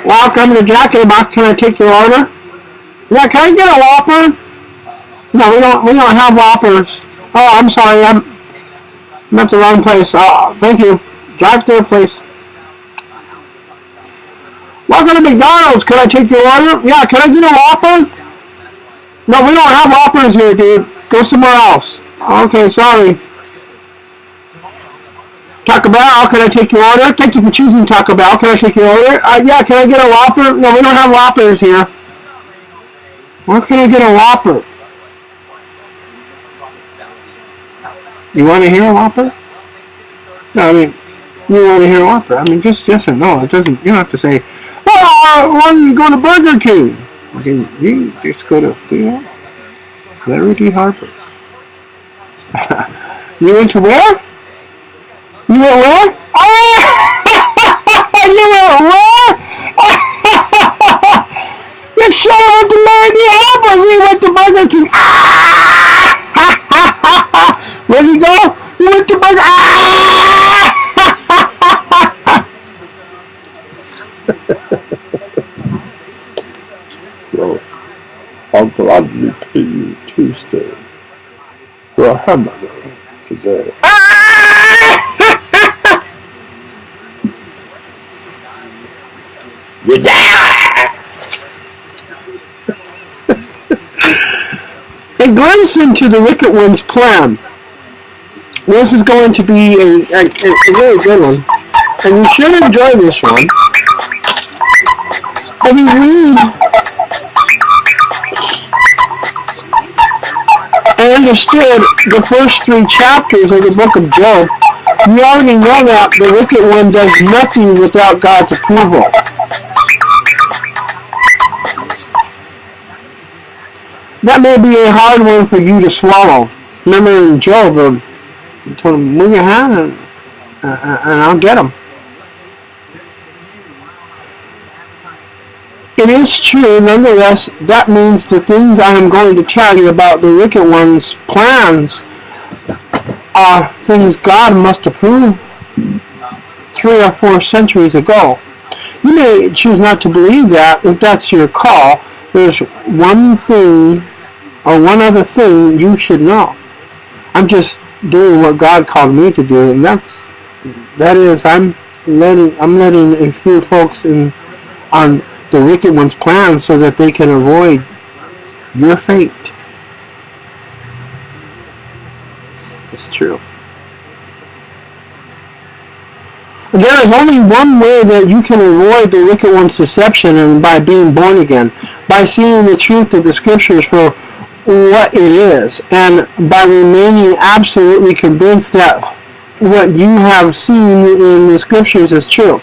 Welcome to Jack in the Box. Can I take your order? Yeah, can I get a Whopper? No, we don't have Whoppers. Oh, I'm sorry, I'm at the wrong place. Thank you. Drive through, please. Welcome to McDonald's. Can I take your order? Yeah, can I get a Whopper? No, we don't have Whoppers here, dude. Go somewhere else. Okay, sorry. Taco Bell, can I take your order? Thank you for choosing Taco Bell. Can I take your order? Yeah, can I get a Whopper? No, we don't have Whoppers here. Where can I get a Whopper? You want to hear a Whopper? No, I mean, you want to hear a Whopper. I mean, just yes or no. It doesn't, you don't have to say, oh, why don't you go to Burger King? Okay, you just go to, Larry D.Harper. You went to where? You went where? Oh! You went where? You should have went to Larry D.Harper. You went to Burger King. Where'd you go? You went to Burger Well, I'll gladly pay you Tuesday for a hamburger today. A glimpse into the Wicked One's plan. This is going to be a very good one, and you should enjoy this one. If you read and understood the first 3 chapters of the book of Job, you already know that the Wicked One does nothing without God's approval. That may be a hard one for you to swallow. Remember in Job, he told him, move your hand and I'll get him. It is true, nonetheless, that means the things I am going to tell you about the Wicked One's plans are things God must approve 3 or 4 centuries ago. You may choose not to believe that. If that's your call, there's one thing or one other thing you should know. I'm just doing what God called me to do, and that is I'm letting a few folks in on the Wicked One's plan so that they can avoid your fate. It's true. There is only one way that you can avoid the Wicked One's deception, and by being born again, by seeing the truth of the Scriptures for what it is, and by remaining absolutely convinced that what you have seen in the Scriptures is true.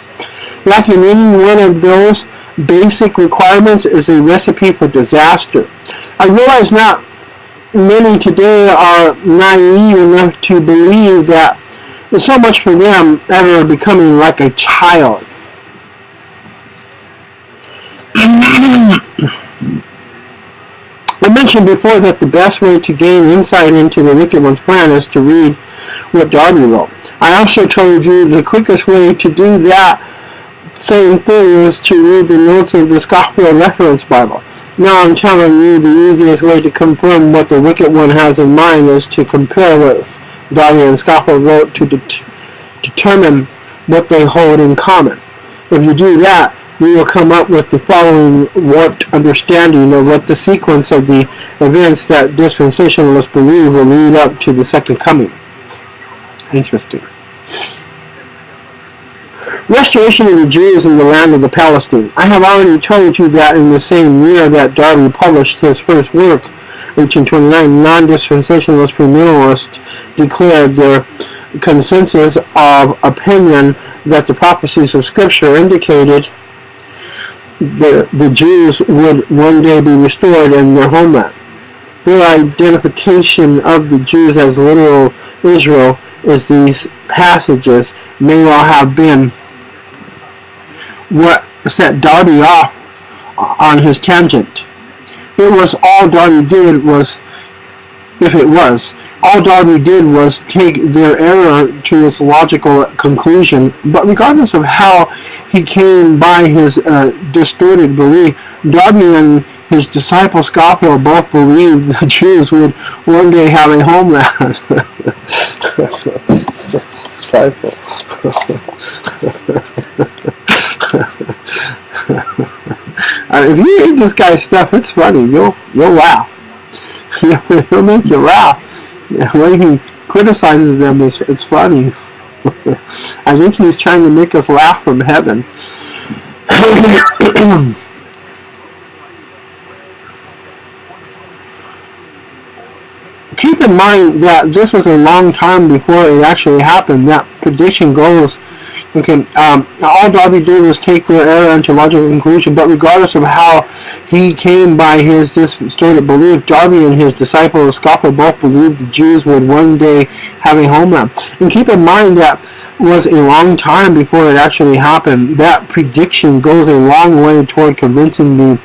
Lacking any one of those basic requirements is a recipe for disaster. I realize not many today are naive enough to believe that there's so much for them ever becoming like a child. I mentioned before that the best way to gain insight into the Wicked One's plan is to read what Darby wrote. I also told you the quickest way to do that same thing is to read the notes of the Scofield Reference Bible. Now I'm telling you the easiest way to confirm what the Wicked One has in mind is to compare what Darby and Scofield wrote to determine what they hold in common. If you do that, we will come up with the following warped understanding of what the sequence of the events that dispensationalists believe will lead up to the second coming. Interesting. Restoration of the Jews in the land of the Palestine. I have already told you that in the same year that Darby published his first work, 1829, non-dispensationalist premillennialists declared their consensus of opinion that the prophecies of Scripture indicated the Jews would one day be restored in their homeland. Their identification of the Jews as literal Israel is these passages may well have been what set Darby off on his tangent. It was all Darby did was if it was. All Darby did was take their error to its logical conclusion, but regardless of how he came by his distorted belief, Darby and his disciple Scopio both believed the Jews would one day have a homeland. Disciple. If you read this guy's stuff, it's funny. You'll laugh. He'll make you laugh. The way he criticizes them it's funny. I think he's trying to make us laugh from heaven. Keep in mind that this was a long time before it actually happened. That prediction goes, okay, all Darby did was take their error into logical conclusion, but regardless of how he came by his distorted belief, Darby and his disciple Scopio both believed the Jews would one day have a homeland. And keep in mind that was a long time before it actually happened. That prediction goes a long way toward convincing the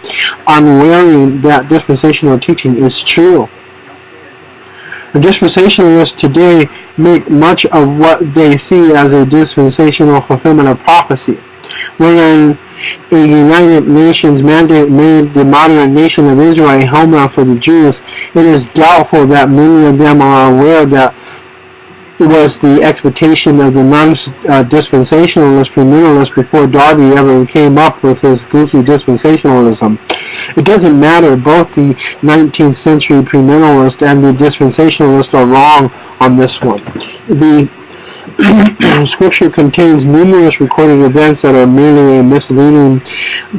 unwary that dispensational teaching is true. The dispensationalists today make much of what they see as a dispensational fulfillment of prophecy. When a United Nations mandate made the modern nation of Israel a homeland for the Jews, it is doubtful that many of them are aware that it was the expectation of the non-dispensationalist premillennialists before Darby ever came up with his goofy dispensationalism. It doesn't matter, both the 19th century premillennialist and the dispensationalist are wrong on this one. The Scripture contains numerous recorded events that are merely a misleading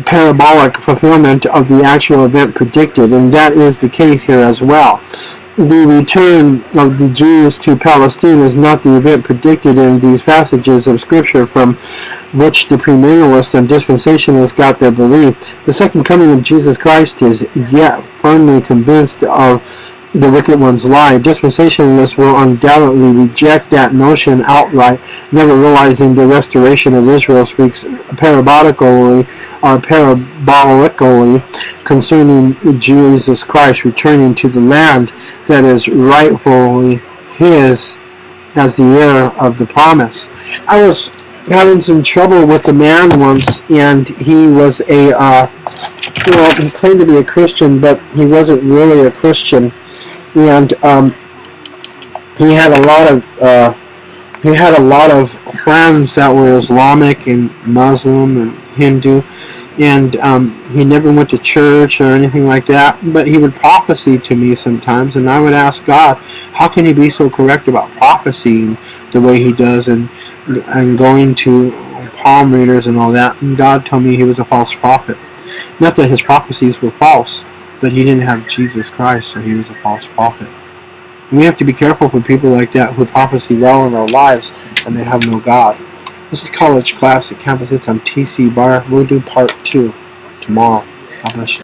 parabolic fulfillment of the actual event predicted, and that is the case here as well. The return of the Jews to Palestine is not the event predicted in these passages of Scripture from which the premillennialists and dispensationalists got their belief. The second coming of Jesus Christ is yet firmly convinced of the wicked one's lie. Dispensationalists will undoubtedly reject that notion outright, never realizing the restoration of Israel speaks parabolically concerning Jesus Christ returning to the land that is rightfully his as the heir of the promise. I was having some trouble with a man once, and he was he claimed to be a Christian, but he wasn't really a Christian. And he had a lot of friends that were Islamic and Muslim and Hindu, and he never went to church or anything like that. But he would prophesy to me sometimes, and I would ask God, how can he be so correct about prophesying the way he does, and going to palm readers and all that? And God told me he was a false prophet. Not that his prophecies were false, but he didn't have Jesus Christ, so he was a false prophet. And we have to be careful for people like that who prophesy well in our lives and they have no God. This is College Classic Campus Hits on TC Bar. We'll do part 2 tomorrow. God bless you.